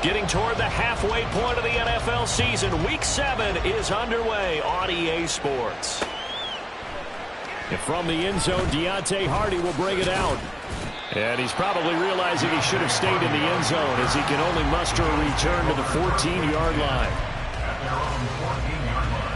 Getting toward the halfway point of the NFL season. Week 7 is underway on EA Sports. And from the end zone, Deontay Hardy will bring it out. And he's probably realizing he should have stayed in the end zone as he can only muster a return to the 14-yard line. At their own 14-yard line.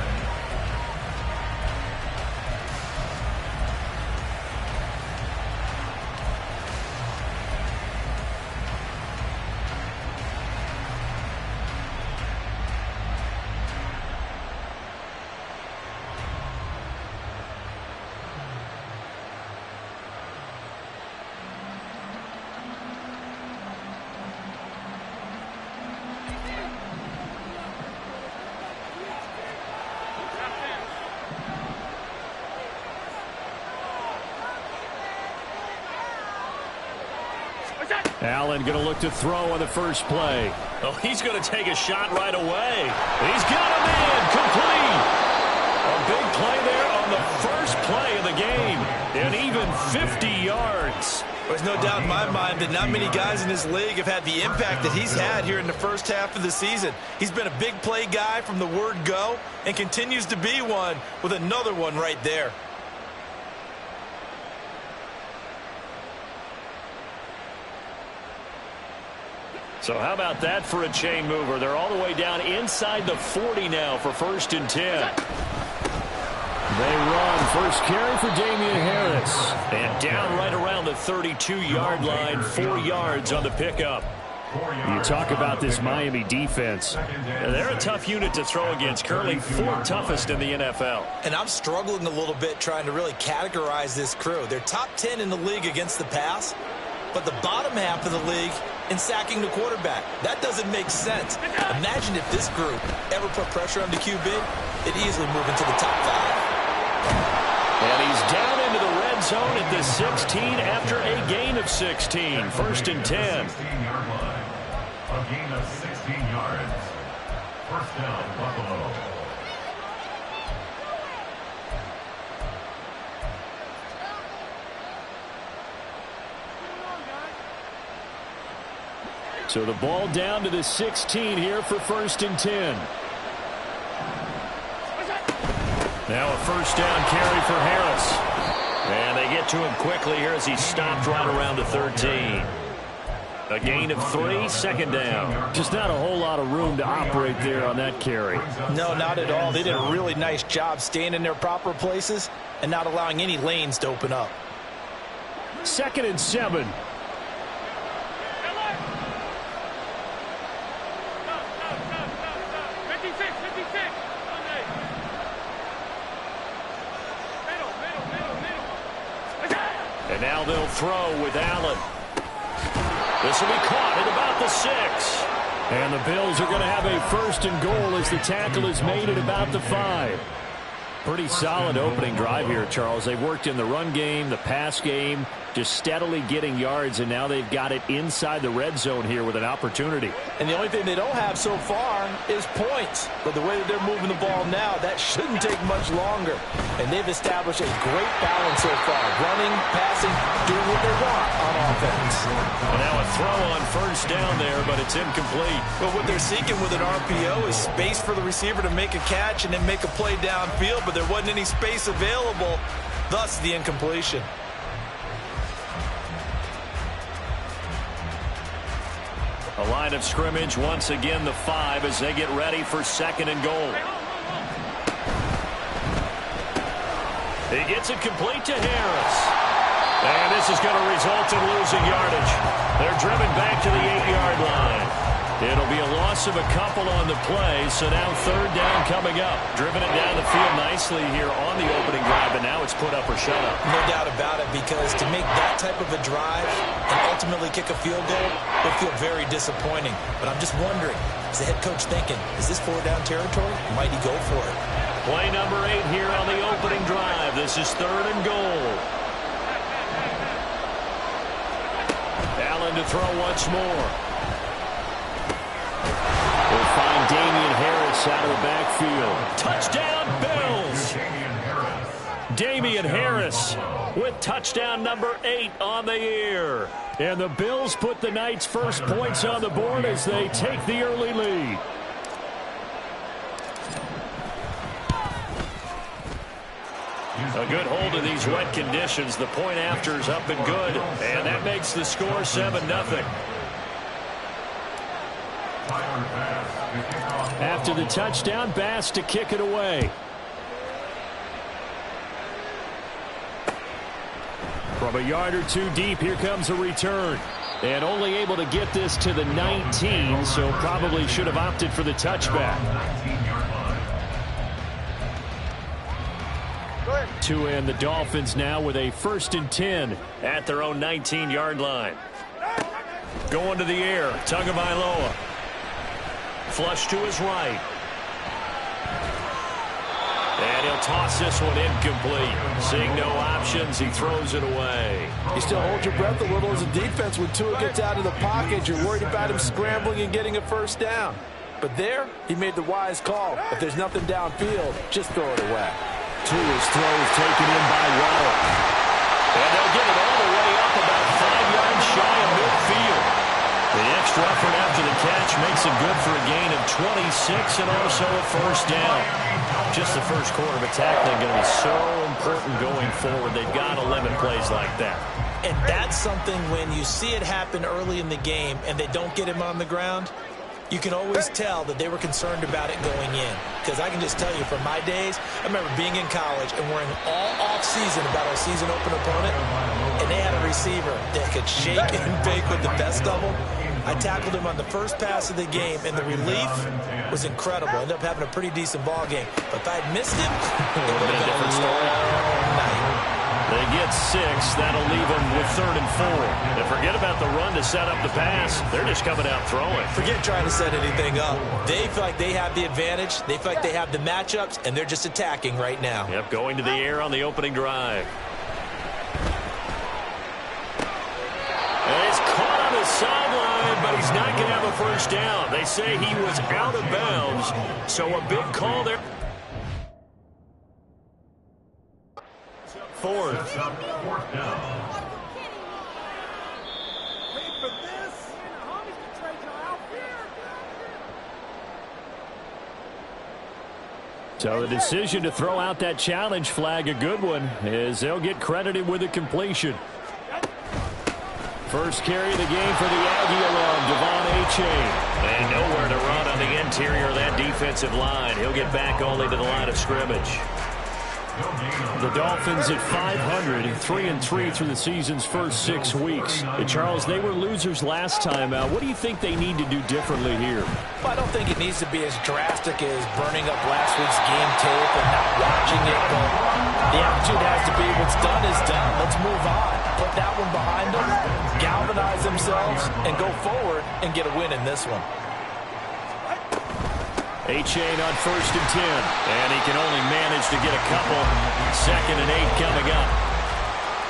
Allen going to look to throw on the first play. Oh, he's going to take a shot right away. He's got him in. Complete. A big play there on the first play of the game. And even 50 yards. There's no doubt in my mind that not many guys in this league have had the impact that he's had here in the first half of the season. He's been a big play guy from the word go and continues to be one with another one right there. So how about that for a chain mover? They're all the way down inside the 40 now for 1st and 10. They run. First carry for Damian Harris. And down right around the 32-yard line. 4 yards on the pickup. You talk about this Miami defense. They're a tough unit to throw against. Currently 4th toughest in the NFL. And I'm struggling a little bit trying to really categorize this crew. They're top 10 in the league against the pass, but the bottom half of the league in sacking the quarterback. That doesn't make sense. Imagine if this group ever put pressure on the QB, they'd easily move into the top 5. And he's down into the red zone at the 16 after a gain of 16. 1st and 10. 16-yard line. A gain of 16 yards. First down, Buffalo. So the ball down to the 16 here for 1st and 10. Now a first down carry for Harris. And they get to him quickly here as he stopped right around the 13. A gain of 3, 2nd down. Just not a whole lot of room to operate there on that carry. No, not at all. They did a really nice job staying in their proper places and not allowing any lanes to open up. 2nd and 7. And now they'll throw with Allen. This will be caught at about the 6. And the Bills are going to have a 1st and goal as the tackle is made at about the 5. Pretty solid opening drive here, Charles. They've worked in the run game, the pass game, just steadily getting yards, and now they've got it inside the red zone here with an opportunity. And the only thing they don't have so far is points. But the way that they're moving the ball now, that shouldn't take much longer. And they've established a great balance so far. Running, passing, doing what they want on offense. And now a throw on 1st down there, but it's incomplete. But what they're seeking with an RPO is space for the receiver to make a catch and then make a play downfield, but there wasn't any space available, thus the incompletion. A line of scrimmage, once again the 5 as they get ready for 2nd and goal. He gets it complete to Harris. And this is going to result in losing yardage. They're driven back to the 8-yard line. It'll be a loss of a couple on the play, so now 3rd down coming up. Driven it down the field nicely here on the opening drive, but now it's put up or shut up. No doubt about it, because to make that type of a drive and ultimately kick a field goal would feel very disappointing. But I'm just wondering, is the head coach thinking, is this 4-down territory? Might he go for it? Play number 8 here on the opening drive. This is 3rd and goal. Allen to throw once more. We'll find Damian Harris out of the backfield. Touchdown, Bills! Damian Harris with touchdown number 8 on the year. And the Bills put the Knights' first points on the board as they take the early lead. A good hold of these wet conditions. The point after is up and good. And that makes the score 7-0. After the touchdown, Bass to kick it away. From a yard or two deep, here comes a return. And only able to get this to the 19, so probably should have opted for the touchback. To end the Dolphins now with a 1st and 10 at their own 19-yard line. Going to the air, Tagovailoa. Flush to his right. And he'll toss this one incomplete. Seeing no options, he throws it away. You still hold your breath a little as a defense when Tua gets out of the pocket. You're worried about him scrambling and getting a first down. But there, he made the wise call. If there's nothing downfield, just throw it away. Tua's throw is taken in by Waddle. And they'll get it all the way up about 5 yards shy of midfield. The extra effort after the catch makes it good for a gain of 26 and also a first down. Just the first quarter of tackling going to be so important going forward. They've got to limit plays like that. And that's something when you see it happen early in the game and they don't get him on the ground, you can always tell that they were concerned about it going in. Because I can just tell you from my days, I remember being in college and worrying all off-season about our season open opponent, and they had a receiver that could shake and bake with the best of them. I tackled him on the first pass of the game, and the relief was incredible. Ended up having a pretty decent ball game. But if I had missed him, it would have been a different story. They get 6. That'll leave them with 3rd and 4. And forget about the run to set up the pass. They're just coming out throwing. Forget trying to set anything up. They feel like they have the advantage. They feel like they have the matchups, and they're just attacking right now. Yep, going to the air on the opening drive. And it's caught on the sideline, but he's not going to have a first down. They say he was out of bounds, so a big call there. 4th. So the decision to throw out that challenge flag, a good one, as they'll get credited with a completion. First carry of the game for the Aggie alum, Devon Achane. And nowhere to run on the interior of that defensive line. He'll get back only to the line of scrimmage. The Dolphins at 500, 3-3 through the season's first 6 weeks. Charles, they were losers last time out. What do you think they need to do differently here? Well, I don't think it needs to be as drastic as burning up last week's game tape and not watching it, but the attitude has to be what's done is done. Let's move on. Put that one behind them, galvanize themselves, and go forward and get a win in this one. Achane on 1st and 10, and he can only manage to get a couple. 2nd and 8 coming up.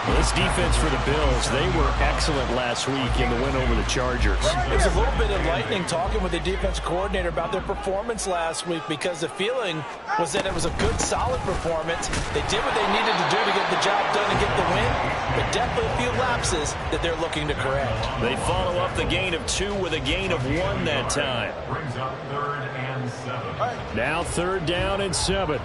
Well, this defense for the Bills, they were excellent last week in the win over the Chargers. It was a little bit enlightening talking with the defense coordinator about their performance last week because the feeling was that it was a good, solid performance. They did what they needed to do to get the job done and get the win, but definitely a few lapses that they're looking to correct. They follow up the gain of 2 with a gain of 1 that time. Brings up 3rd and 7. Now 3rd down and 7.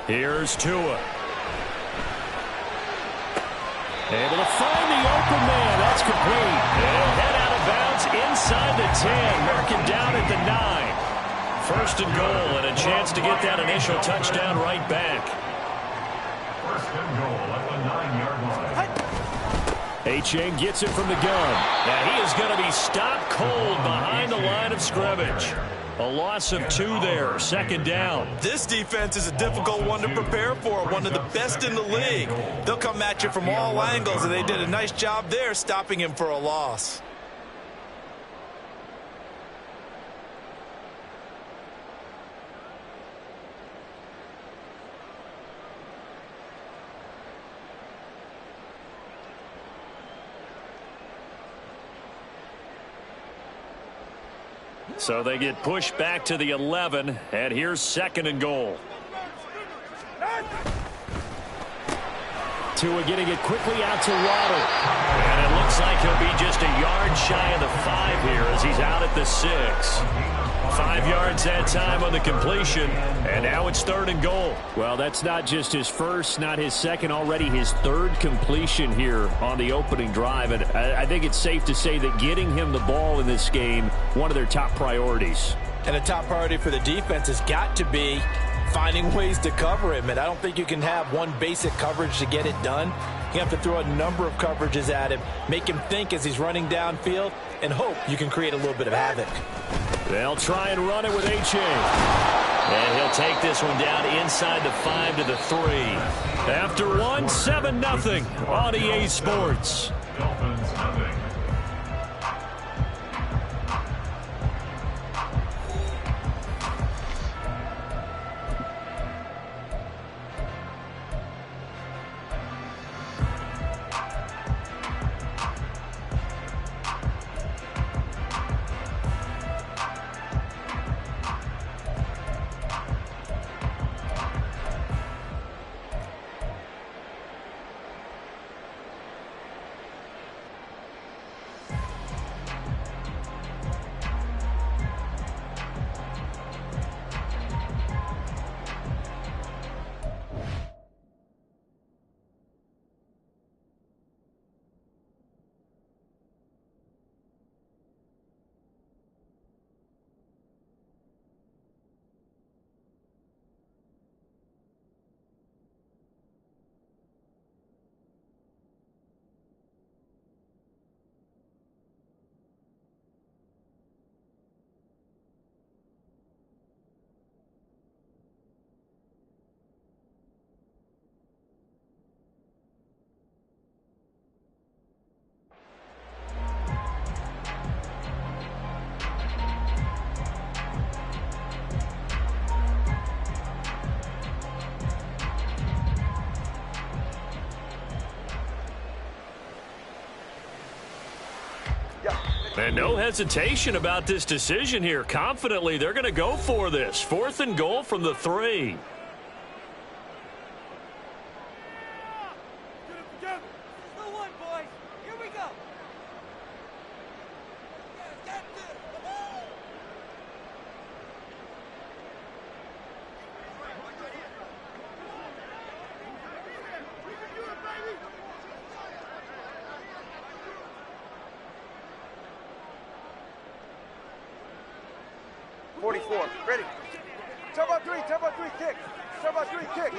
Here's Tua. Able to find the open man. That's complete. And he'll head out of bounds inside the 10. Marking down at the 9. 1st and goal and a chance to get that initial touchdown right back. 1st and goal at the 9-yard line. Achane gets it from the gun. Now he is going to be stopped cold behind the line of scrimmage. A loss of 2 there, 2nd down. This defense is a difficult one to prepare for, one of the best in the league. They'll come at you from all angles, and they did a nice job there stopping him for a loss. So they get pushed back to the 11, and here's 2nd and goal. Tua getting it quickly out to Waddle. And it looks like he'll be just a yard shy of the 5 here as he's out at the 6. 5 yards that time on the completion, and now it's 3rd and goal. Well, that's not just his first, not his second, already his 3rd completion here on the opening drive. And I think it's safe to say that getting him the ball in this game, one of their top priorities. And a top priority for the defense has got to be finding ways to cover him. And I don't think you can have one basic coverage to get it done. You have to throw a number of coverages at him, make him think as he's running downfield, and hope you can create a little bit of havoc. They'll try and run it with H.A. And he'll take this one down inside the 5 to the 3. After one, 7-0 on EA Sports. Dolphins nothing. And no hesitation about this decision here. Confidently, they're going to go for this. 4th and goal from the 3. Ready. Turbo 3, kick. Turbo 3, kick.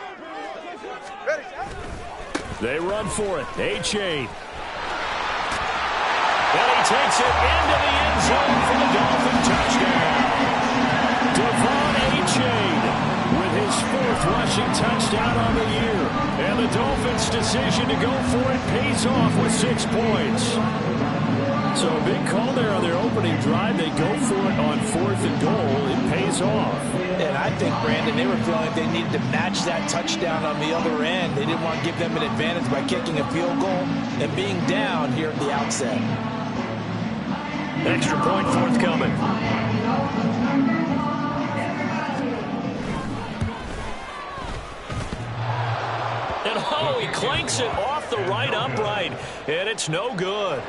Ready. They run for it. H.A. And he takes it into the end zone for the Dolphin touchdown. Devon H.A. with his 4th rushing touchdown on the year. And the Dolphins' decision to go for it pays off with 6 points. So a big call there on their opening drive. They go for it on 4th and goal. It pays off. And I think, Brandon, they were feeling like they needed to match that touchdown on the other end. They didn't want to give them an advantage by kicking a field goal and being down here at the outset. Extra point forthcoming. And oh, he clanks it off the right upright. And it's no good.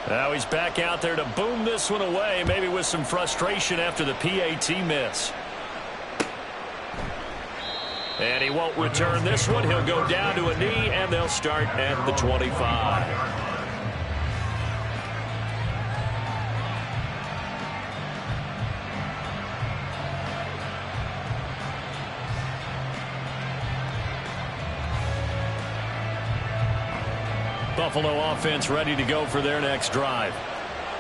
Now he's back out there to boom this one away, maybe with some frustration after the PAT miss. And he won't return this one. He'll go down to a knee, and they'll start at the 25. Buffalo offense ready to go for their next drive.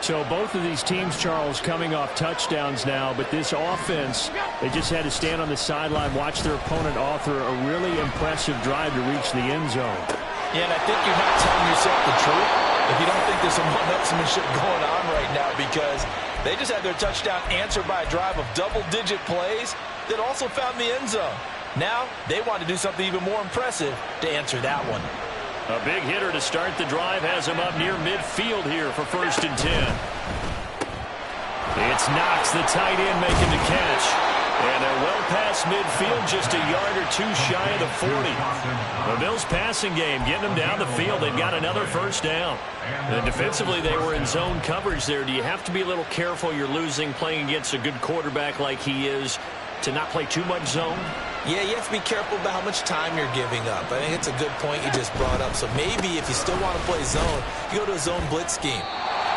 So both of these teams, Charles, coming off touchdowns now, but this offense, they just had to stand on the sideline, watch their opponent author a really impressive drive to reach the end zone. Yeah, and I think you're not telling yourself the truth if you don't think there's some one-upsmanship going on right now, because They just had their touchdown answered by a drive of double-digit plays that also found the end zone. Now they want to do something even more impressive to answer that one. A big hitter to start the drive has him up near midfield here for 1st and 10. It's Knox, the tight end, making the catch. And they're well past midfield, just a yard or two shy of the 40. The Bills' passing game, getting them down the field. They've got another 1st down. And defensively, they were in zone coverage there. Do you have to be a little careful? You're losing playing against a good quarterback like he is to not play too much zone? Yeah, you have to be careful about how much time you're giving up. I think it's a good point you just brought up. So maybe if you still want to play zone, you go to a zone blitz scheme.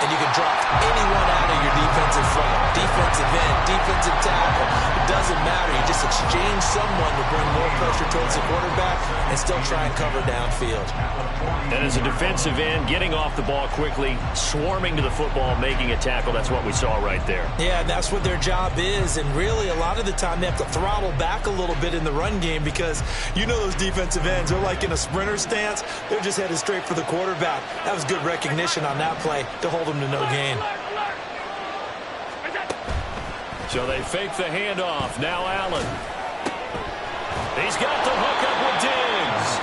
And you can drop anyone out of your defensive front, defensive end, defensive tackle. It doesn't matter. You just exchange someone to bring more pressure towards the quarterback and still try and cover downfield. And as a defensive end, getting off the ball quickly, swarming to the football, making a tackle, that's what we saw right there. Yeah, that's what their job is. And really, a lot of the time, they have to throttle back a little bit in the run game because you know those defensive ends, they're like in a sprinter stance. They're just headed straight for the quarterback. That was good recognition on that play to hold them to no gain. So they fake the handoff. Now Allen. He's got the hook up with Diggs.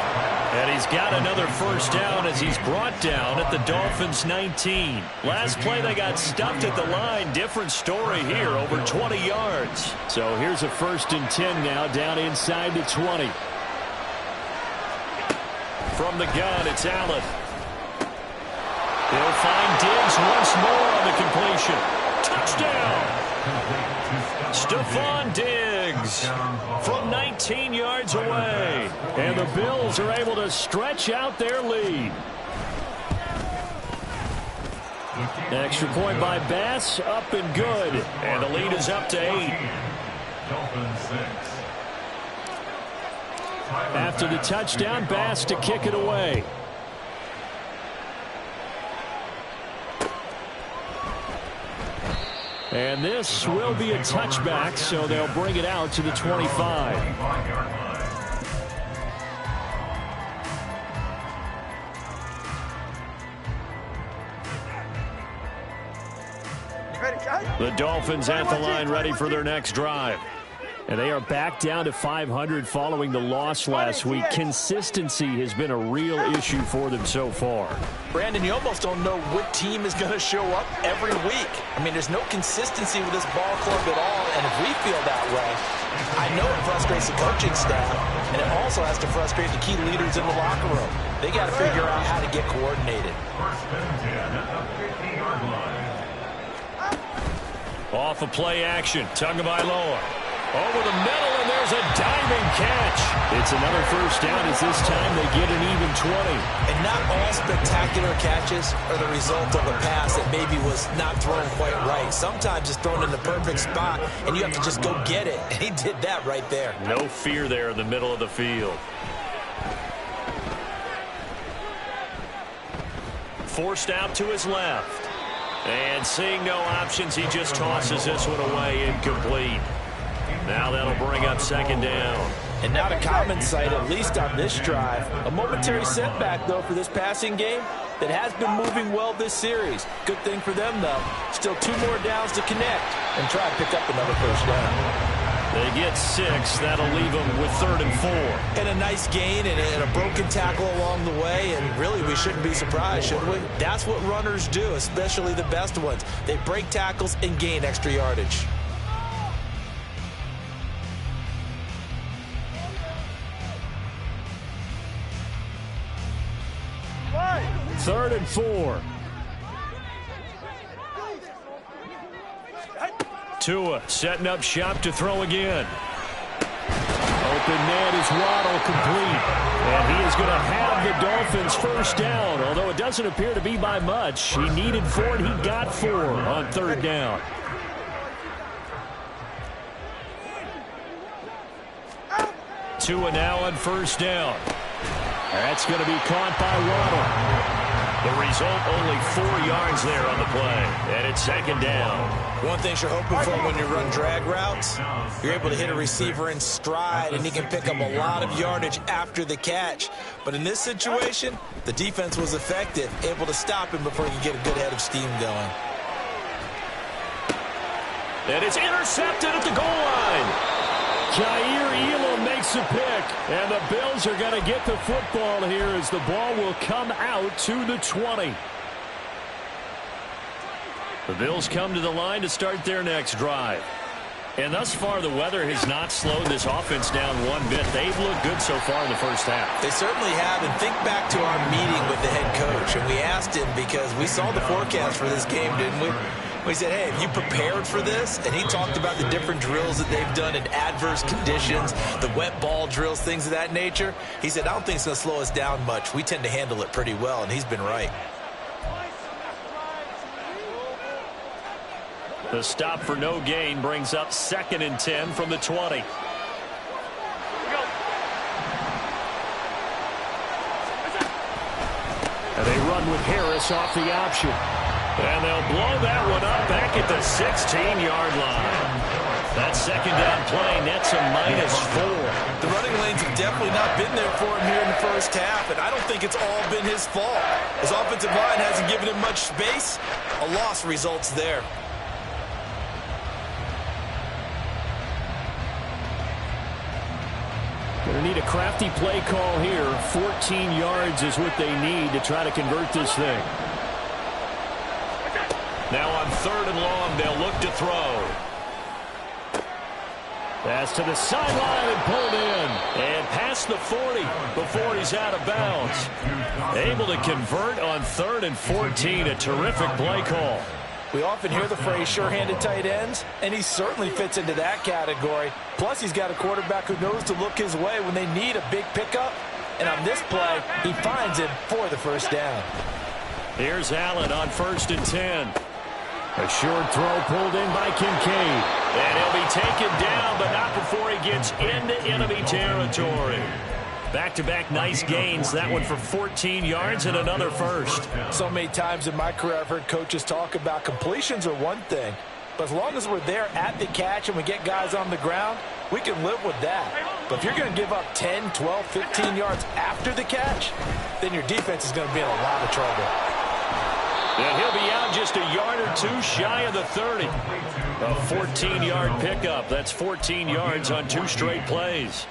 And he's got another 1st down as he's brought down at the Dolphins' 19. Last play they got stuffed at the line. Different story here, over 20 yards. So here's a 1st and 10 now, down inside the 20. From the gun, it's Allen. They'll find Diggs once more on the completion. Touchdown! Stephon Diggs from 19 yards away. And the Bills are able to stretch out their lead. Extra point by Bass, up and good. And the lead is up to 8. After the touchdown, Bass to kick it away. And this will be a touchback, so they'll bring it out to the 25. The Dolphins at the line, ready for their next drive. And they are back down to 500 following the loss last week. Consistency has been a real issue for them so far. Brandon, you almost don't know what team is going to show up every week. I mean, there's no consistency with this ball club at all, and if we feel that way, I know it frustrates the coaching staff, and it also has to frustrate the key leaders in the locker room. They got to figure out how to get coordinated. Off of play action, Tagovailoa. Over the middle, and there's a diving catch. It's another 1st down as this time they get an even 20. And not all spectacular catches are the result of a pass that maybe was not thrown quite right. Sometimes it's thrown in the perfect spot, and you have to just go get it. And he did that right there. No fear there in the middle of the field. Forced out to his left. And seeing no options, he just tosses this one away, incomplete. Now that'll bring up 2nd down. And not a common sight, at least on this drive. A momentary setback, though, for this passing game that has been moving well this series. Good thing for them, though. Still 2 more downs to connect and try to pick up another 1st down. They get 6. That'll leave them with 3rd and 4. And a nice gain and a broken tackle along the way. And really, we shouldn't be surprised, should we? That's what runners do, especially the best ones. They break tackles and gain extra yardage. Third and 4. Tua setting up shop to throw again. Open man is Waddle, complete. And he is going to have the Dolphins' 1st down, although it doesn't appear to be by much. He needed 4, and he got 4 on 3rd down. Tua now on 1st down. That's going to be caught by Waddle. The result, only 4 yards there on the play. And it's 2nd down. One thing you're hoping for when you run drag routes, you're able to hit a receiver in stride, and he can pick up a lot of yardage after the catch. But in this situation, the defense was effective, able to stop him before he could get a good head of steam going. And it's intercepted at the goal line. Jair Elam makes a pick. And the Bills are going to get the football here as the ball will come out to the 20. The Bills come to the line to start their next drive. And thus far, the weather has not slowed this offense down one bit. They've looked good so far in the first half. They certainly have. And think back to our meeting with the head coach. And we asked him because we saw the forecast for this game, didn't we? We said, hey, have you prepared for this? And he talked about the different drills that they've done in adverse conditions, the wet ball drills, things of that nature. He said, I don't think it's going to slow us down much. We tend to handle it pretty well, and he's been right. The stop for no gain brings up 2nd and 10 from the 20. And they run with Harris off the option. And they'll blow that one up back at the 16-yard line. That second down play nets a -4. The running lanes have definitely not been there for him here in the first half, and I don't think it's all been his fault. His offensive line hasn't given him much space. A loss results there. Going to need a crafty play call here. 14 yards is what they need to try to convert this thing. Now on 3rd and long, they'll look to throw. Pass to the sideline and pulled in. And past the 40 before he's out of bounds. Able to convert on 3rd and 14. A terrific play call. We often hear the phrase sure-handed tight ends, and he certainly fits into that category. Plus, he's got a quarterback who knows to look his way when they need a big pickup. And on this play, he finds him for the first down. Here's Allen on 1st and 10. A short throw pulled in by Kincaid. And he'll be taken down, but not before he gets into enemy territory. Back-to-back nice gains. That one for 14 yards and another first. So many times in my career I've heard coaches talk about completions are one thing. But as long as we're there at the catch and we get guys on the ground, we can live with that. But if you're going to give up 10, 12, 15 yards after the catch, then your defense is going to be in a lot of trouble. And he'll be out just a yard or two shy of the 30. A 14-yard pickup. That's 14 yards on 2 straight plays.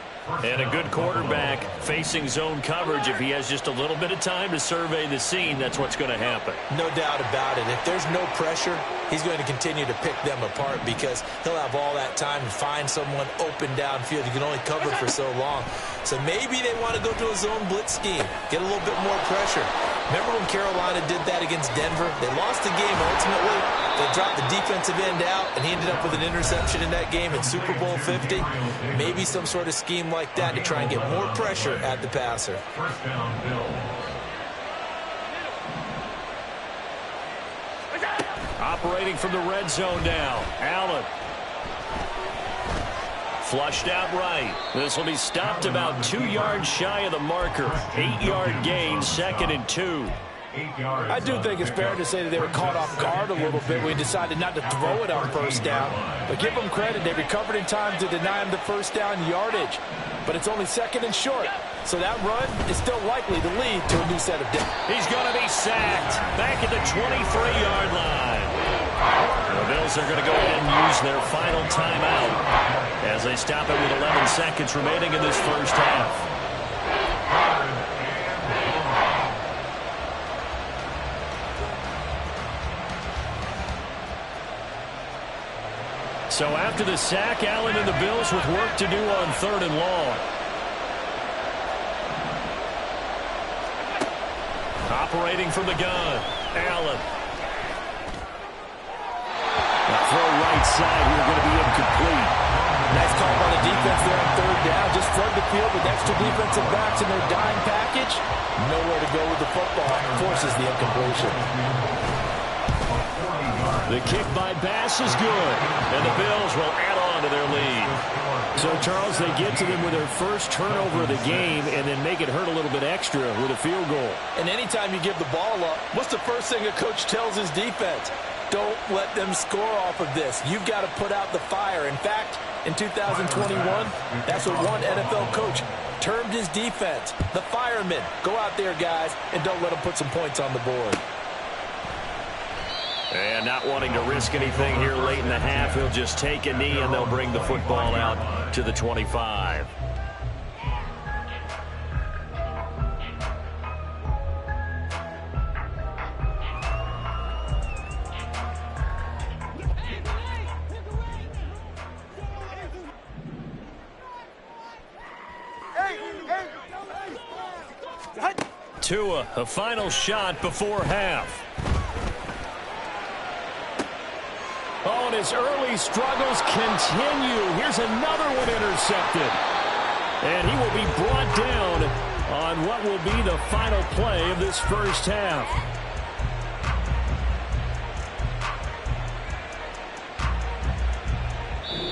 And a good quarterback facing zone coverage. If he has just a little bit of time to survey the scene, that's what's going to happen. No doubt about it. If there's no pressure, he's going to continue to pick them apart because he'll have all that time to find someone open downfield. You can only cover for so long. So maybe they want to go to a zone blitz scheme, get a little bit more pressure. Remember when Carolina did that against Denver? They lost the game ultimately. They dropped the defensive end out, and he ended up with an interception in that game in Super Bowl 50. Maybe some sort of scheme like that to try and get more pressure at the passer. First down, Bill. Operating from the red zone now. Allen. Flushed out right. This will be stopped about 2 yards shy of the marker. 8-yard gain, 2nd and 2. I do think it's fair to say that they were caught off guard a little bit when he decided not to throw it on first down. But give them credit. They recovered in time to deny him the first down yardage. But it's only 2nd and short. So that run is still likely to lead to a new set of downs. He's going to be sacked back at the 23-yard line. The Bills are going to go ahead and use their final timeout as they stop it with 11 seconds remaining in this first half. So after the sack, Allen and the Bills with work to do on 3rd and long. Operating from the gun, Allen. The throw right side here going to be incomplete. Nice call by the defense there on 3rd down. Just flood the field with extra defensive backs in their dime package. Nowhere to go with the football. Forces the incompletion. The kick by Bass is good, and the Bills will add on to their lead. So, Charles, they get to them with their first turnover of the game and then make it hurt a little bit extra with a field goal. And anytime you give the ball up, what's the first thing a coach tells his defense? Don't let them score off of this. You've got to put out the fire. In fact, in 2021, that's what one NFL coach termed his defense. The firemen. Go out there, guys, and don't let them put some points on the board. And not wanting to risk anything here late in the half, he'll just take a knee and they'll bring the football out to the 25. Tua, a final shot before half. Oh, and his early struggles continue. Here's another one intercepted. And he will be brought down on what will be the final play of this first half.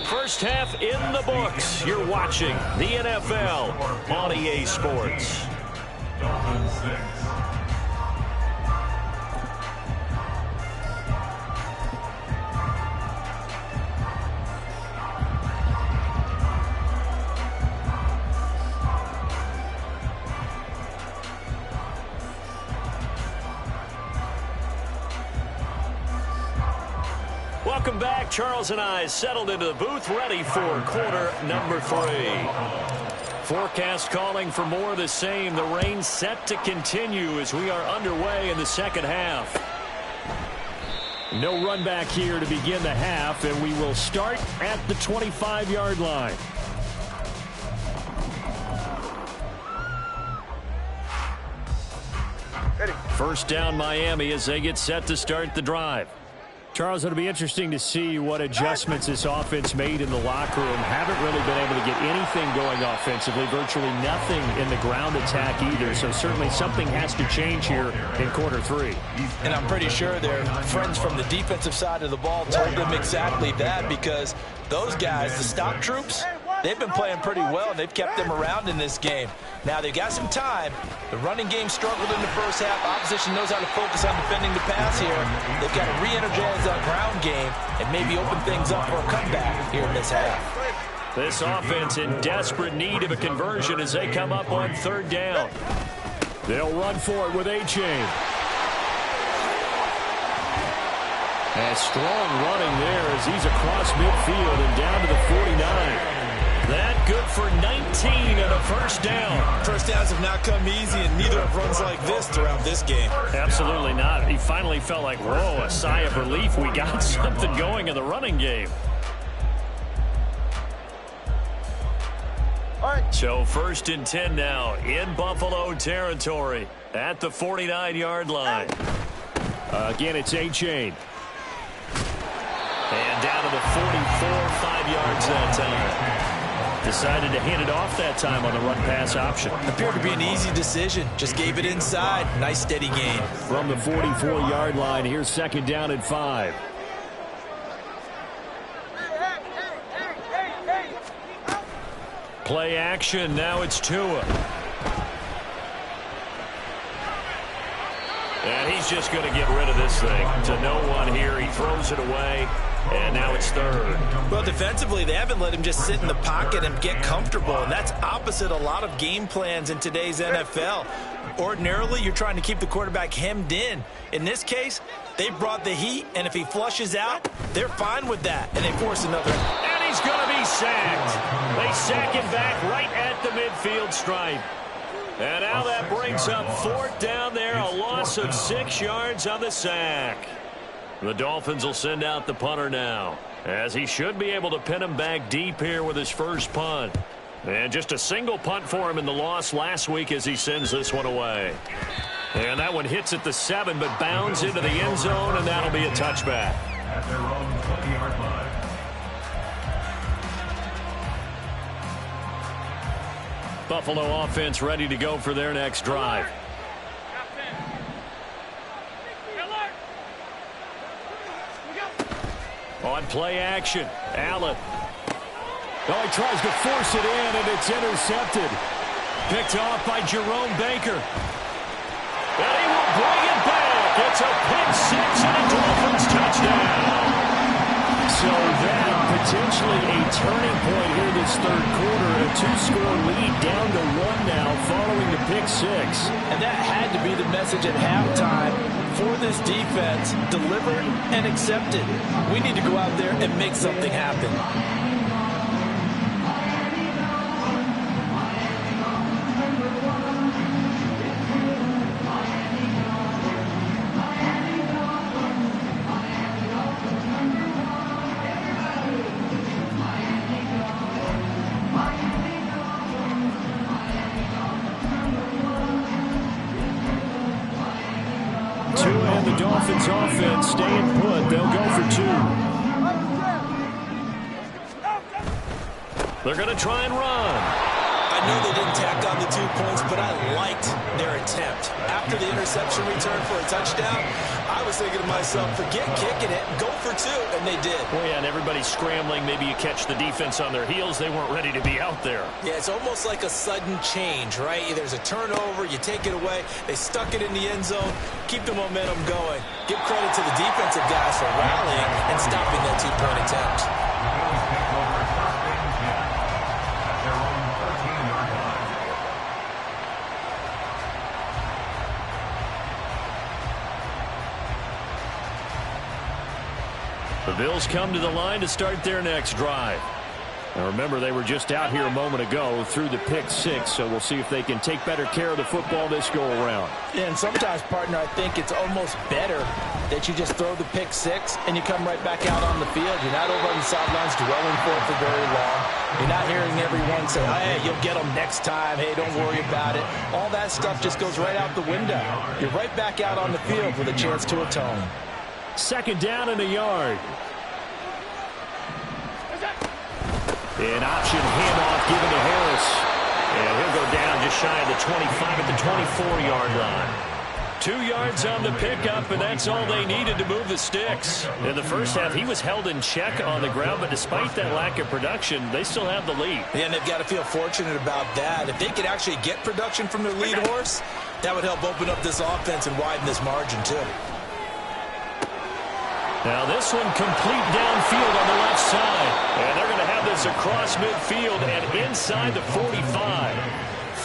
First half in the books. You're watching the NFL on EA Sports. Dolphins 6. Welcome back. Charles and I settled into the booth, ready for quarter number 3. Forecast calling for more of the same. The rain set to continue as we are underway in the second half. No run back here to begin the half, and we will start at the 25-yard line. Ready. First down Miami as they get set to start the drive. Charles, it'll be interesting to see what adjustments this offense made in the locker room. Haven't really been able to get anything going offensively, virtually nothing in the ground attack either. So certainly something has to change here in quarter 3. And I'm pretty sure their friends from the defensive side of the ball told them exactly that, because those guys, the stop troops, they've been playing pretty well, and they've kept them around in this game. Now, they've got some time. The running game struggled in the first half. Opposition knows how to focus on defending the pass here. They've got to re-energize that ground game and maybe open things up for a comeback here in this half. This offense in desperate need of a conversion as they come up on third down. They'll run for it with A-Chain. And strong running there as he's across midfield and down to the 49. That good for 19 and a first down. First downs have not come easy, and neither have runs like this throughout this game. Absolutely not. He finally felt like, whoa, a sigh of relief. We got something going in the running game. All right. So first and 10 now in Buffalo territory at the 49-yard line. Again, it's A-Chain. And down to the 44, 5 yards that time. Decided to hand it off that time on the run-pass option. Appeared to be an easy decision. Just gave it inside. Nice steady gain. From the 44-yard line, here's second down and 5. Play action. Now it's Tua. And he's just going to get rid of this thing. To no one here. He throws it away. And now it's third. Well, defensively, they haven't let him just sit in the pocket and get comfortable, and that's opposite a lot of game plans in today's NFL. Ordinarily, you're trying to keep the quarterback hemmed in. In this case, they brought the heat, and if he flushes out, they're fine with that, and they force another. And he's going to be sacked. They sack him back right at the midfield stripe. And now that brings up fourth down there, a loss of 6 yards on the sack. The Dolphins will send out the punter now, as he should be able to pin him back deep here with his first punt. And just a single punt for him in the loss last week as he sends this one away. And that one hits at the 7, but bounds into the end zone, and that'll be a touchback. At their own 20-yard line. Buffalo offense ready to go for their next drive. On play action, Allen. Oh, he tries to force it in, and it's intercepted. Picked off by Jerome Baker. And he will bring it back. It's a pick six and a Dolphins touchdown. So that potentially a turning point here this third quarter. A 2-score lead down to 1 now following the pick six. And that had to be the message at halftime for this defense. Delivered and accepted. We need to go out there and make something happen. Dolphins offense staying put. They'll go for 2. They're going to try and run. I know they didn't tack on the 2 points, but I liked their attempt. After the interception return for a touchdown, I was thinking to myself, forget kicking it, go for 2, and they did. Well, yeah, and everybody's scrambling. Maybe you catch the defense on their heels. They weren't ready to be out there. Yeah, it's almost like a sudden change, right? There's a turnover, you take it away, they stuck it in the end zone, keep the momentum going. Give credit to the defensive guys for rallying and stopping that 2-point attempt. The Bills come to the line to start their next drive. Now remember, they were just out here a moment ago through the pick six, so we'll see if they can take better care of the football this go-around. Yeah, and sometimes, partner, I think it's almost better that you just throw the pick six and you come right back out on the field. You're not over on the sidelines dwelling for it for very long. You're not hearing everyone say, hey, you'll get them next time. Hey, don't worry about it. All that stuff just goes right out the window. You're right back out on the field with a chance to atone. Second down and a yard. An option handoff given to Harris. And he'll go down just shy of the 25 at the 24-yard line. 2 yards on the pickup, and that's all they needed to move the sticks. In the first half, he was held in check on the ground, but despite that lack of production, they still have the lead. Yeah, and they've got to feel fortunate about that. If they could actually get production from their lead horse, that would help open up this offense and widen this margin, too. Now this one complete downfield on the left side. And they're going to have this across midfield and inside the 45.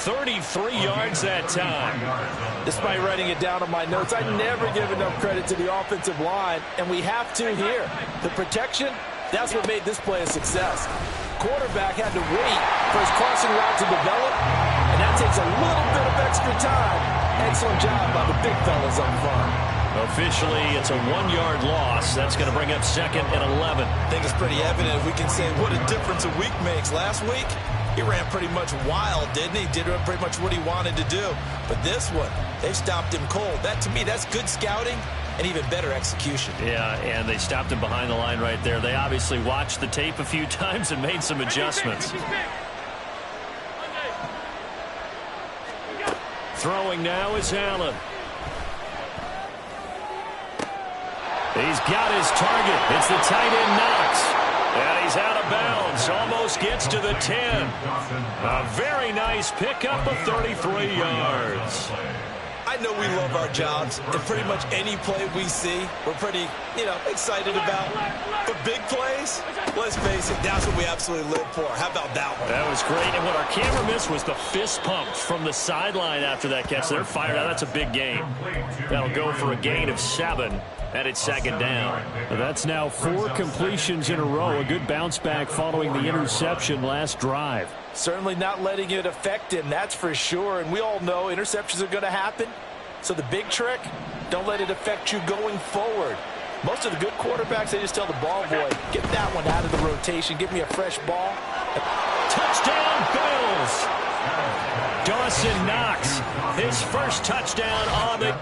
33 yards that time. Despite writing it down on my notes, I never give enough credit to the offensive line, and we have to here. The protection, that's what made this play a success. Quarterback had to wait for his crossing route to develop, and that takes a little bit of extra time. Excellent job by the big fellas up front. Officially, it's a 1-yard loss. That's going to bring up 2nd and 11. I think it's pretty evident if we can say what a difference a week makes. Last week, he ran pretty much wild, didn't he? Did pretty much what he wanted to do. But this one, they stopped him cold. That, to me, that's good scouting and even better execution. Yeah, and they stopped him behind the line right there. They obviously watched the tape a few times and made some adjustments. Throwing now is Allen. He's got his target. It's the tight end Knox. And he's out of bounds. Almost gets to the 10. A very nice pickup of 33 yards. I know we love our jobs, and pretty much any play we see, we're pretty, excited about. But big plays, let's face it, that's what we absolutely live for. How about that one? That was great, and what our camera missed was the fist pump from the sideline after that catch. They're fired out. That's a big game. That'll go for a gain of 7. And it's 2nd down. That's now 4 completions in a row. A good bounce back following the interception last drive. Certainly not letting it affect him, that's for sure. And we all know interceptions are going to happen. So the big trick, don't let it affect you going forward. Most of the good quarterbacks, they just tell the ball boy, get that one out of the rotation. Give me a fresh ball. Touchdown, Bills. Dawson Knox, his first touchdown on the...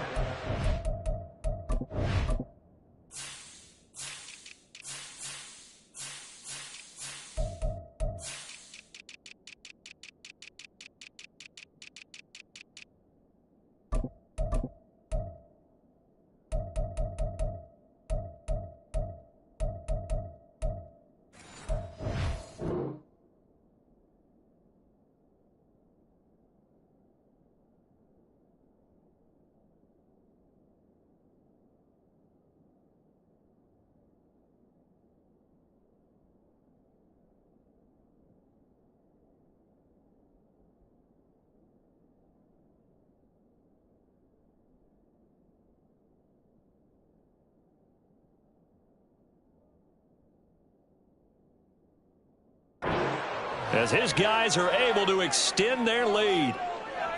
as his guys are able to extend their lead.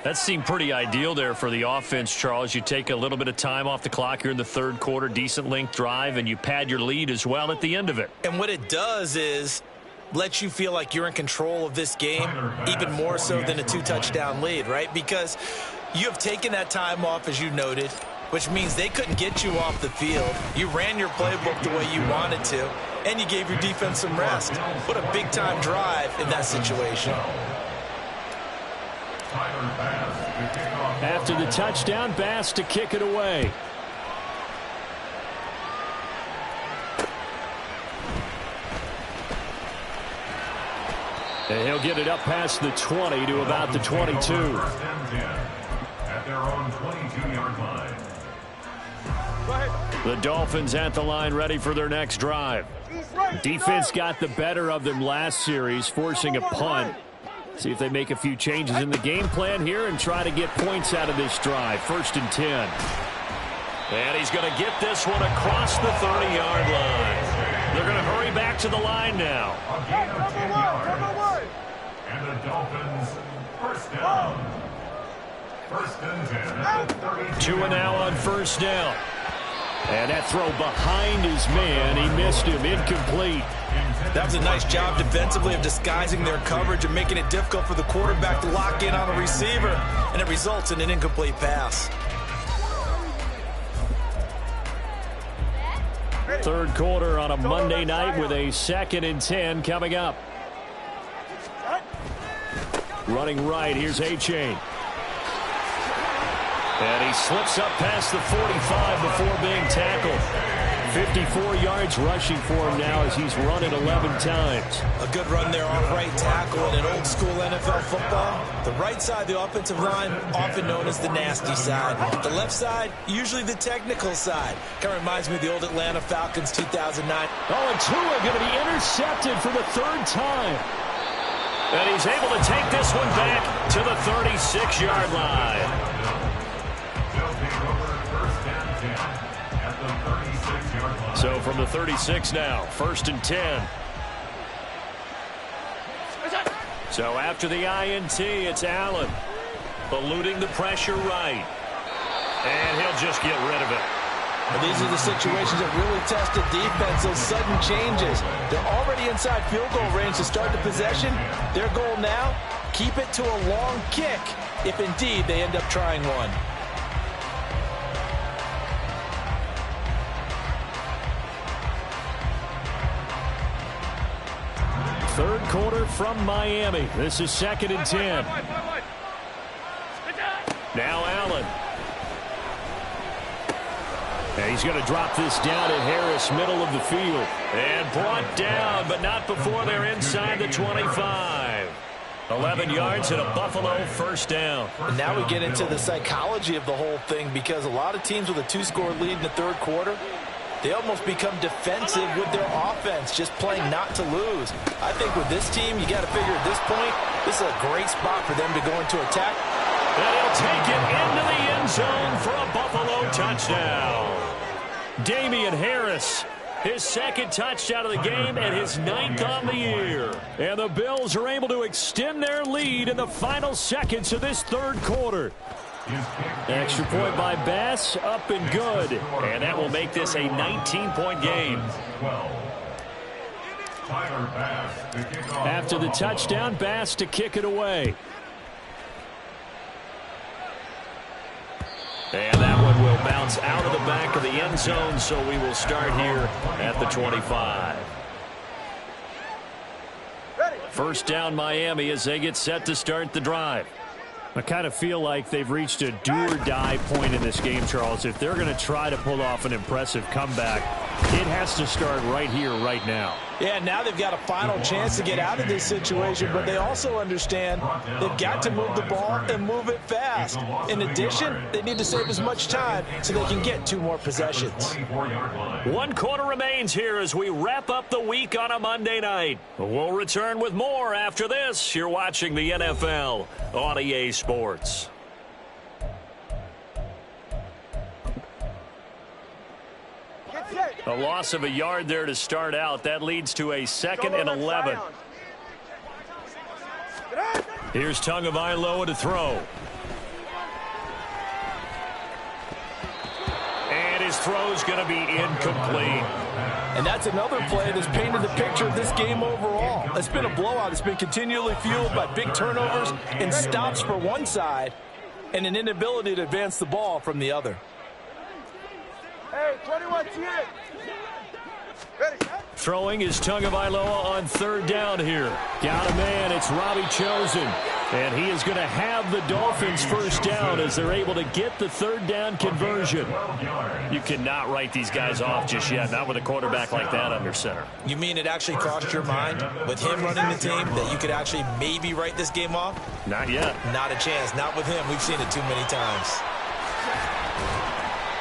That seemed pretty ideal there for the offense, Charles. You take a little bit of time off the clock here in the third quarter, decent length drive, and you pad your lead as well at the end of it. And what it does is let you feel like you're in control of this game, even more so than a 2-touchdown lead, right? Because you have taken that time off, as you noted, which means they couldn't get you off the field. You ran your playbook the way you wanted to, and you gave your defense some rest. What a big-time drive in that situation. After the touchdown, Bass to kick it away. And he'll get it up past the 20 to about the 22. At their own 22-yard line. The Dolphins at the line, ready for their next drive. Defense got the better of them last series, forcing a punt. See if they make a few changes in the game plan here and try to get points out of this drive. 1st and 10. And he's going to get this one across the 30-yard line. They're going to hurry back to the line now. A gain of 10 yards. And the Dolphins first down. 1st and 10 at the 32. 2 and now on 1st down. And that throw behind his man. He missed him. Incomplete. That was a nice job defensively of disguising their coverage and making it difficult for the quarterback to lock in on a receiver. And it results in an incomplete pass. Third quarter on a Monday night with a 2nd and 10 coming up. Running right, here's A-Chain. And he slips up past the 45 before being tackled. 54 yards rushing for him now as he's run it 11 times. A good run there off right tackle in an old school NFL football. The right side of the offensive line, often known as the nasty side. The left side, usually the technical side. Kind of reminds me of the old Atlanta Falcons 2009. Oh, and Tua going to be intercepted for the 3rd time. And he's able to take this one back to the 36-yard line. So from the 36 now, 1st and 10. So after the INT, it's Allen. Eluding the pressure right. And he'll just get rid of it. Well, these are the situations that really test the defense, those sudden changes. They're already inside field goal range to start the possession. Their goal now, keep it to a long kick, if indeed they end up trying one. Third quarter from Miami. This is 2nd and 10. Now Allen. And he's going to drop this down at Harris, middle of the field. And brought down, but not before they're inside the 25. 11 yards and a Buffalo 1st down. And now we get into the psychology of the whole thing, because a lot of teams with a 2-score lead in the third quarter, they almost become defensive with their offense, just playing not to lose. I think with this team, you got to figure at this point, this is a great spot for them to go into attack. And he'll take it into the end zone for a Buffalo touchdown. Damian Harris, his 2nd touchdown of the game and his 9th on the year. And the Bills are able to extend their lead in the final seconds of this third quarter. Extra point by Bass, up and good. And that will make this a 19-point game. After the touchdown, Bass to kick it away. And that one will bounce out of the back of the end zone, so we will start here at the 25. 1st down Miami as they get set to start the drive. I kind of feel like they've reached a do-or-die point in this game, Charles. If they're going to try to pull off an impressive comeback, it has to start right here, right now. Yeah, now they've got a final chance to get out of this situation, but they also understand they've got to move the ball and move it fast. In addition, they need to save as much time so they can get 2 more possessions. 1 quarter remains here as we wrap up the week on a Monday night. We'll return with more after this. You're watching the NFL on EA Sports. A loss of a yard there to start out. That leads to a 2nd and 11. Here's Tagovailoa to throw. And his throw's going to be incomplete. And that's another play that's painted the picture of this game overall. It's been a blowout. It's been continually fueled by big turnovers and stops for one side and an inability to advance the ball from the other. Hey, 21, ready. Throwing is Tagovailoa on third down here. Got a man. It's Robbie Chosen. And he is going to have the Dolphins first down as they're able to get the third down conversion. You cannot write these guys off just yet, not with a quarterback like that under center. You mean it actually crossed your mind with him running the team that you could actually maybe write this game off? Not yet. Not a chance. Not with him. We've seen it too many times.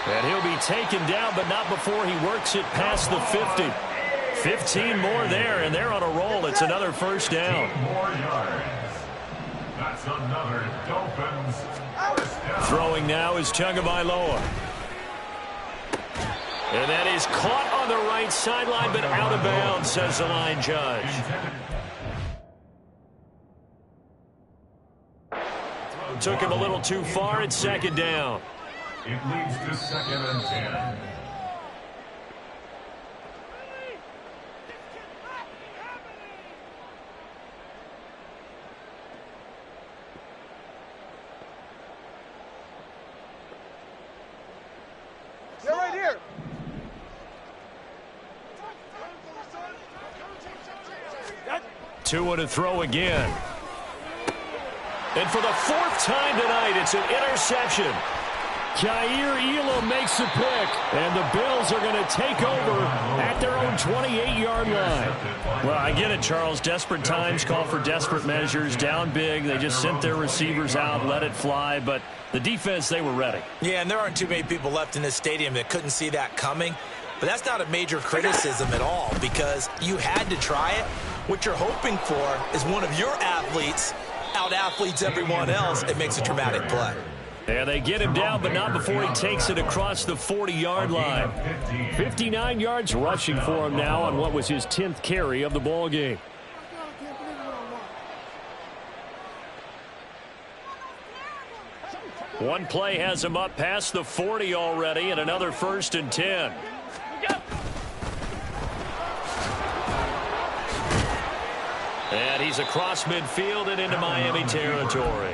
And he'll be taken down, but not before he works it past the 50. 15 more there, and they're on a roll. It's another first down. That's another Dolphins first down. Throwing now is Tagovailoa. And that is caught on the right sideline, but out of bounds, says the line judge. Took him a little too far. It's second down. It leads to 2nd and 10. They're right here. Tua to throw again. And for the 4th time tonight, it's an interception. Kaiir Elam makes the pick, and the Bills are going to take over at their own 28-yard line. Well, I get it, Charles. Desperate times call for desperate measures. Down big, they just sent their receivers out, let it fly, but the defense, they were ready. Yeah, and there aren't too many people left in this stadium that couldn't see that coming. But that's not a major criticism at all because you had to try it. What you're hoping for is one of your athletes out-athletes everyone else. It makes a dramatic play. And they get him down, but not before he takes it across the 40-yard line. 59 yards rushing for him now on what was his 10th carry of the ball game. One play has him up past the 40 already, and another 1st and 10. And he's across midfield and into Miami territory.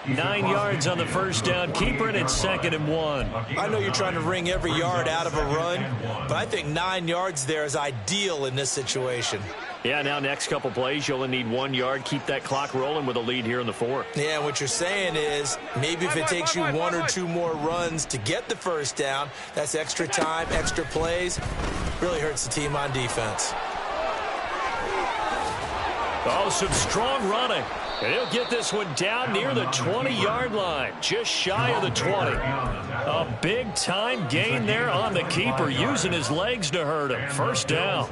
9 yards on the first down. Keeper it at 2nd and 1. I know you're trying to wring every yard out of a run, but I think 9 yards there is ideal in this situation. Yeah, now next couple plays, you only need 1 yard. Keep that clock rolling with a lead here in the 4th. Yeah, what you're saying is maybe if it takes you 1 or 2 more runs to get the first down, that's extra time, extra plays. Really hurts the team on defense. Oh, some strong running. And he'll get this one down near the 20-yard line, just shy of the 20. A big-time gain there on the keeper, using his legs to hurt him. First down.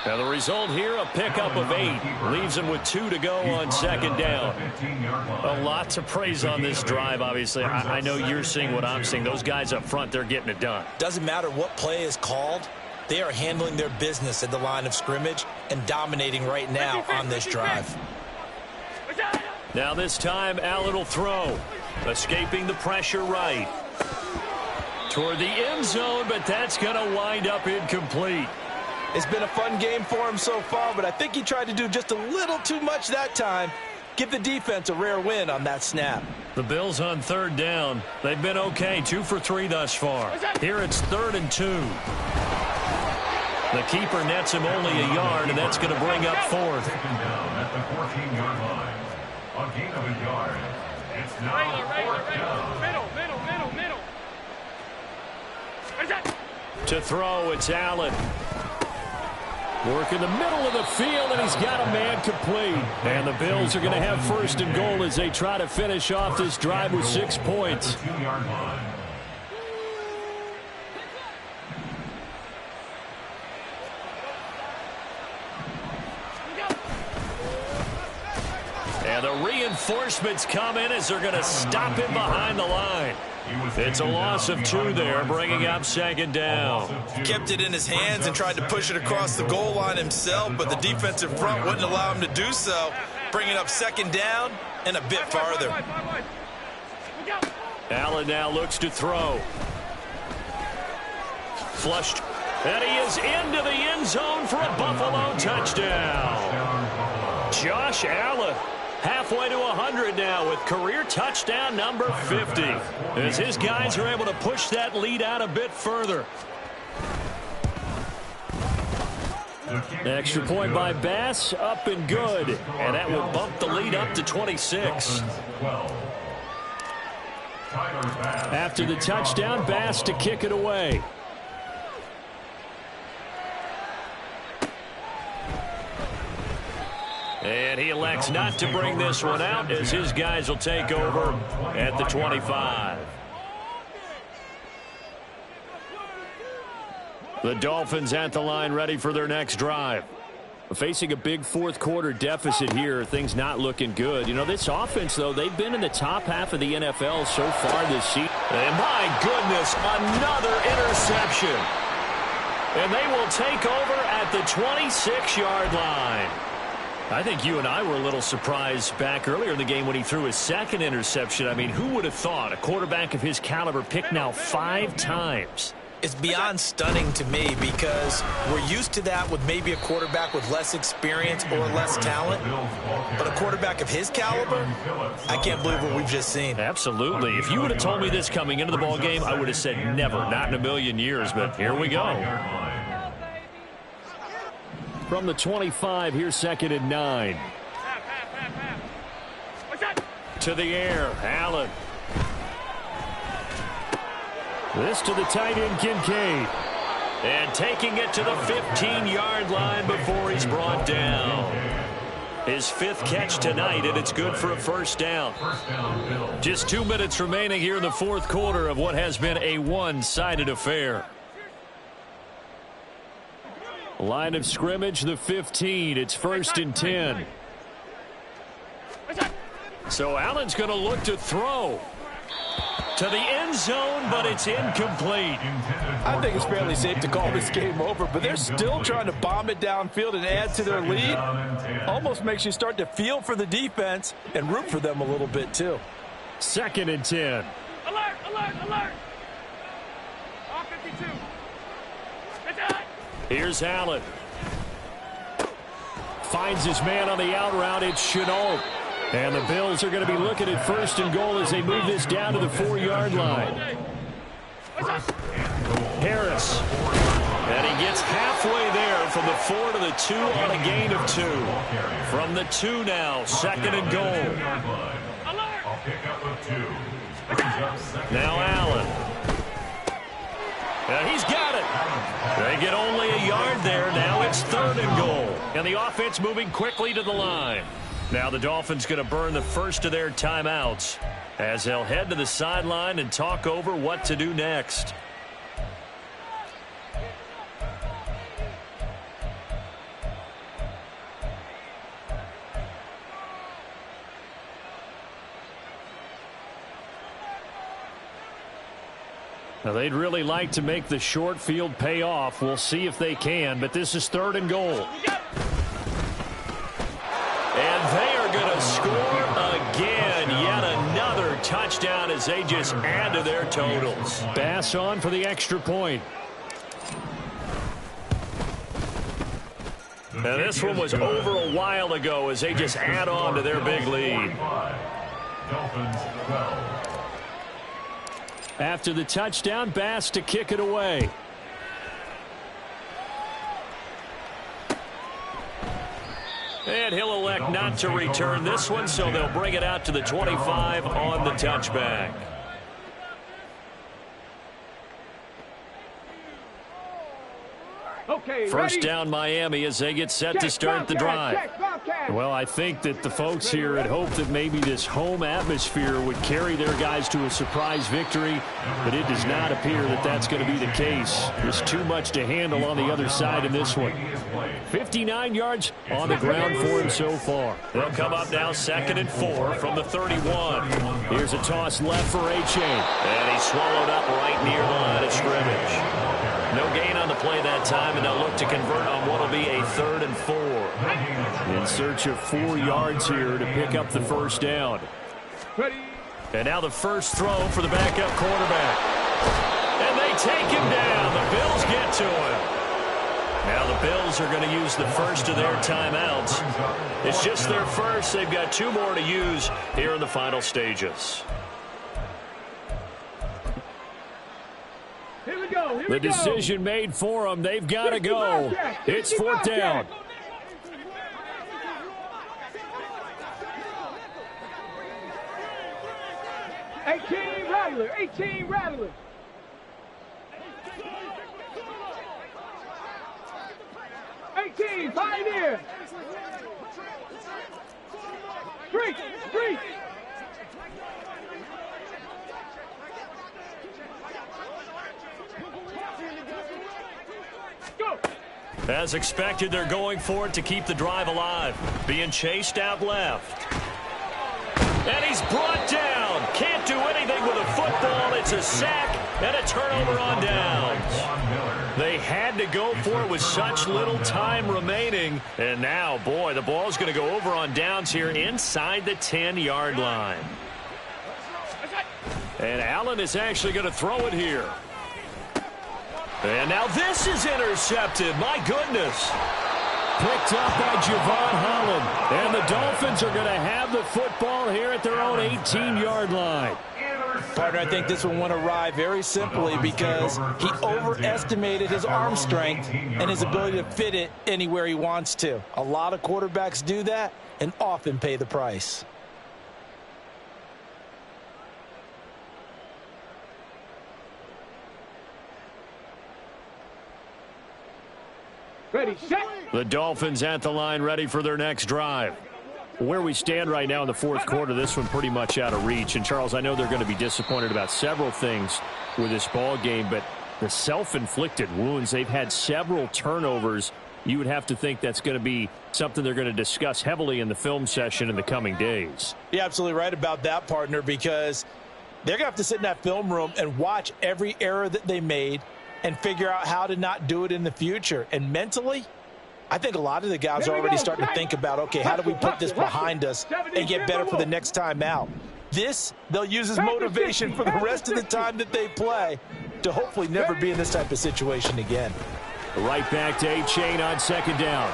Now the result here, a pickup of 8. Leaves him with 2 to go on 2nd down. A lot to praise on this drive, obviously. I know you're seeing what I'm seeing. Those guys up front, they're getting it done. Doesn't matter what play is called. They are handling their business at the line of scrimmage and dominating right now on this drive. Now this time, Allen will throw. Escaping the pressure right. Toward the end zone, but that's going to wind up incomplete. It's been a fun game for him so far, but I think he tried to do just a little too much that time. Give the defense a rare win on that snap. The Bills on 3rd down. They've been okay, 2 for 3 thus far. Here it's 3rd and 2. The keeper nets him only a yard, and that's going to bring up 4th. Taken down at the 14-yard line. A gain of a yard. It's now 4th down. To throw, it's Allen. Work in the middle of the field, and he's got a man complete. And the Bills are going to have 1st and goal as they try to finish off this drive with 6 points. 2-yard line. And the the reinforcements come in as they're going to stop him behind the line. It's a loss of 2 there, bringing up second down. He kept it in his hands and tried to push it across the goal line himself, but the defensive front wouldn't allow him to do so, bringing up second down and a bit farther. Allen now looks to throw. Flushed. And he is into the end zone for a Buffalo touchdown. Josh Allen. Halfway to 100 now with career touchdown number 50. As his guys are able to push that lead out a bit further. Extra point by Bass, up and good. And that will bump the lead up to 26. After the touchdown, Bass to kick it away. And he elects not to bring this one out as his guys will take over at the 25. The Dolphins at the line ready for their next drive. Facing a big fourth quarter deficit here, things not looking good. You know, this offense, though, they've been in the top half of the NFL so far this season. And my goodness, another interception. And they will take over at the 26-yard line. I think you and I were a little surprised back earlier in the game when he threw his second interception. I mean, who would have thought a quarterback of his caliber picked now 5 times? It's beyond stunning to me because we're used to that with maybe a quarterback with less experience or less talent. But a quarterback of his caliber, I can't believe what we've just seen. Absolutely. If you would have told me this coming into the ball game, I would have said never, not in a million years. But here we go. From the 25, here's 2nd and 9. To the air, Allen. This to the tight end, Kincaid. And taking it to the 15-yard line before he's brought down. His 5th catch tonight, and it's good for a first down. Just 2 minutes remaining here in the fourth quarter of what has been a one-sided affair. Line of scrimmage, the 15. It's 1st and 10. So Allen's going to look to throw to the end zone, but it's incomplete. I think it's fairly safe to call this game over, but they're still trying to bomb it downfield and add to their lead. Almost makes you start to feel for the defense and root for them a little bit, too. 2nd and 10. Alert, alert, alert. All 52. Here's Allen. Finds his man on the out route. It's Chenault. And the Bills are going to be looking at 1st and goal as they move this down to the 4-yard line. Harris. And he gets halfway there from the 4 to the 2 on a gain of 2. From the 2 now, 2nd and goal. Now Allen. And he's got it. They get only a yard there. Now it's 3rd and goal. And the offense moving quickly to the line. Now the Dolphins going to burn the first of their timeouts as they'll head to the sideline and talk over what to do next. Now they'd really like to make the short field pay off. We'll see if they can, but this is 3rd and goal. And they are going to score again. Yet another touchdown as they just add to their totals. Bass on for the extra point. Now this one was over a while ago as they just add on to their big lead. After the touchdown, Bass to kick it away. And he'll elect not to return this one, so they'll bring it out to the 25 on the touchback. Okay, First ready? down Miami as they get set to start the drive. Well, I think that the folks here had hoped that maybe this home atmosphere would carry their guys to a surprise victory, but it does not appear that that's going to be the case. There's too much to handle on the other side in this one. 59 yards on the ground for him so far. They'll come up now 2nd and 4 from the 31. Here's a toss left for A-Chain. And he's swallowed up right near the line of scrimmage. No gain on the play that time, and they'll look to convert on what will be a 3rd and 4. In search of 4 yards here to pick up the first down. And now the first throw for the backup quarterback. And they take him down. The Bills get to him. Now the Bills are going to use the first of their timeouts. It's just their first. They've got 2 more to use here in the final stages. The decision made for them. They've got to go. It's 4th down. Rattler, 18 Rattler. Pioneer. Freak. Go. As expected, they're going for it to keep the drive alive. Being chased out left. And he's brought down. Can't do anything with a football. It's a sack and a turnover on downs. They had to go for it with such little time remaining. And now, boy, the ball's going to go over on downs here inside the 10-yard line. And Allen is actually going to throw it here. And now this is intercepted. My goodness. Picked up by Javon Holland. And the Dolphins are going to have the football here at their own 18-yard line. Partner, I think this one went awry very simply because he overestimated his arm strength and his ability to fit it anywhere he wants to. A lot of quarterbacks do that and often pay the price. Ready, set. The Dolphins at the line, ready for their next drive. Where we stand right now in the 4th quarter, this one pretty much out of reach. And, Charles, I know they're going to be disappointed about several things with this ball game, but the self-inflicted wounds, they've had several turnovers. You would have to think that's going to be something they're going to discuss heavily in the film session in the coming days. You're absolutely right about that, partner, because they're going to have to sit in that film room and watch every error that they made and figure out how to not do it in the future. And mentally, I think a lot of the guys are already starting to think about, okay, how do we put this behind us and get better for the next time out? This, they'll use as motivation for the rest of the time that they play to hopefully never be in this type of situation again. Right back to A-Chain on 2nd down.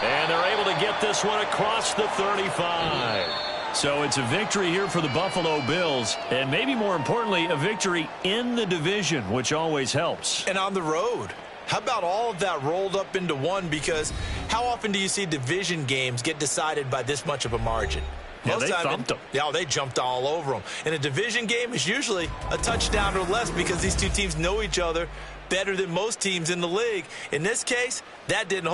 And they're able to get this one across the 35. So it's a victory here for the Buffalo Bills, and maybe more importantly, a victory in the division, which always helps. And on the road. How about all of that rolled up into one? Because how often do you see division games get decided by this much of a margin? Yeah, they thumped them. Yeah, they jumped all over them. In a division game, it's usually a touchdown or less because these two teams know each other better than most teams in the league. In this case, that didn't hold.